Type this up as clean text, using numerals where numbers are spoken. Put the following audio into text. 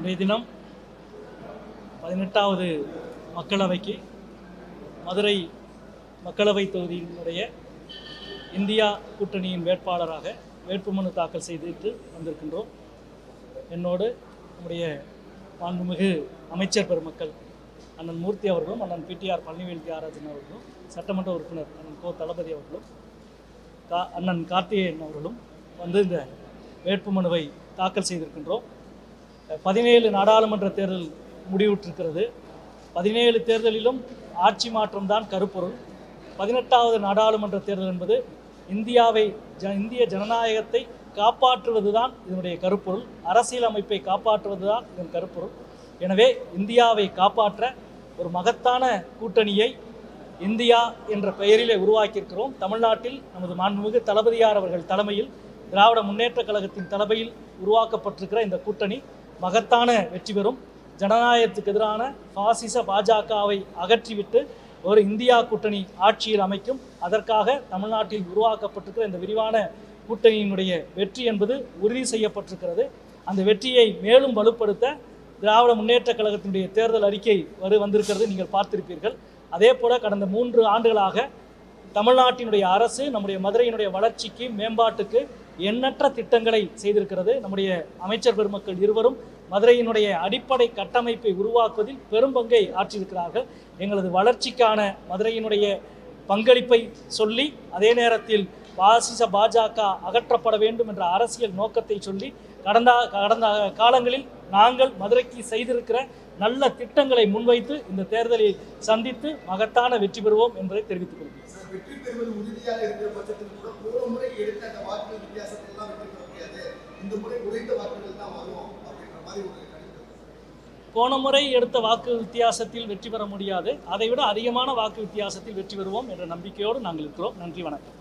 இன்றைய தினம் 18வது மக்களவைக்கு மதுரை மக்களவை தொகுதியினுடைய இந்தியா கூட்டணியின் வேட்பாளராக வேட்புமனு தாக்கல் செய்துவிட்டு வந்திருக்கின்றோம். என்னோடு நம்முடைய மாண்புமிகு அமைச்சர் பெருமக்கள் அண்ணன் மூர்த்தி அவர்களும், அண்ணன் பிடிஆர் பழனிவேல் தியாகராஜன் அவர்களும், சட்டமன்ற உறுப்பினர் அண்ணன் கோ தளபதி அவர்களும், அண்ணன் கார்த்திகேயன் அவர்களும் வந்து இந்த வேட்புமனுவை தாக்கல் செய்திருக்கின்றோம். 17 நாடாளுமன்ற தேர்தல் முடிவுற்றிருக்கிறது. 17 தேர்தலிலும் ஆட்சி மாற்றம்தான் கருப்பொருள். 18வது நாடாளுமன்ற தேர்தல் என்பது இந்திய ஜனநாயகத்தை காப்பாற்றுவதுதான் இதனுடைய கருப்பொருள். அரசியல் அமைப்பை காப்பாற்றுவதுதான் இதன் கருப்பொருள். எனவே இந்தியாவை காப்பாற்ற ஒரு மகத்தான கூட்டணியை இந்தியா என்ற பெயரிலே உருவாக்கியிருக்கிறோம். தமிழ்நாட்டில் நமது மாண்புமிகு தளபதியார் அவர்கள் தலைமையில், திராவிட முன்னேற்ற கழகத்தின் தலைமையில் உருவாக்கப்பட்டிருக்கிற இந்த கூட்டணி மகத்தான வெற்றி பெறும். ஜனநாயகத்துக்கு எதிரான பாசிச பாஜகவை அகற்றிவிட்டு ஒரு இந்தியா கூட்டணி ஆட்சியில் அமைக்கும். அதற்காக தமிழ்நாட்டில் உருவாக்கப்பட்டிருக்கிற இந்த விரிவான கூட்டணியினுடைய வெற்றி என்பது உறுதி செய்யப்பட்டிருக்கிறது. அந்த வெற்றியை மேலும் வலுப்படுத்த திராவிட முன்னேற்ற கழகத்தினுடைய தேர்தல் அறிக்கை வந்திருக்கிறது, நீங்கள் பார்த்திருப்பீர்கள். அதே போல கடந்த 3 ஆண்டுகளாக தமிழ்நாட்டினுடைய அரசு நம்முடைய மதுரையினுடைய வளர்ச்சிக்கு, மேம்பாட்டுக்கு எண்ணற்ற திட்டங்களை செய்திருக்கிறது. நம்முடைய அமைச்சர் பெருமக்கள் இருவரும் மதுரையினுடைய அடிப்படை கட்டமைப்பை உருவாக்குவதில் பெரும் பங்கை ஆற்றியிருக்கிறார்கள். எங்களது வளர்ச்சிக்கான மதுரையினுடைய பங்களிப்பை சொல்லி, அதே நேரத்தில் பாசிச பாஜக அகற்றப்பட வேண்டும் என்ற அரசியல் நோக்கத்தை சொல்லி, கடந்த காலங்களில் நாங்கள் மதுரைக்கு செய்திருக்கிற நல்ல திட்டங்களை முன்வைத்து இந்த தேர்தலில் சந்தித்து மகத்தான வெற்றி பெறுவோம் என்பதை தெரிவித்துக் கொள்கிறேன். வெற்றி பெறுவது உறுதியாக இருக்கிற பட்சத்தில் கூட போன முறை எடுத்த அந்த வாக்குகள் வித்தியாசத்தில் எல்லாம் வெற்றி பெற முடியாது, இந்த முறை குறைந்த வாக்குகள் தான் வரும் அப்படின்ற மாதிரி ஒரு கணிப்பு. போன முறை எடுத்த வாக்கு வித்தியாசத்தில் வெற்றி பெற முடியாது, அதைவிட அதிகமான வாக்கு வித்தியாசத்தில் வெற்றி பெறுவோம் என்ற நம்பிக்கையோடு நாங்கள் இருக்கிறோம். நன்றி, வணக்கம்.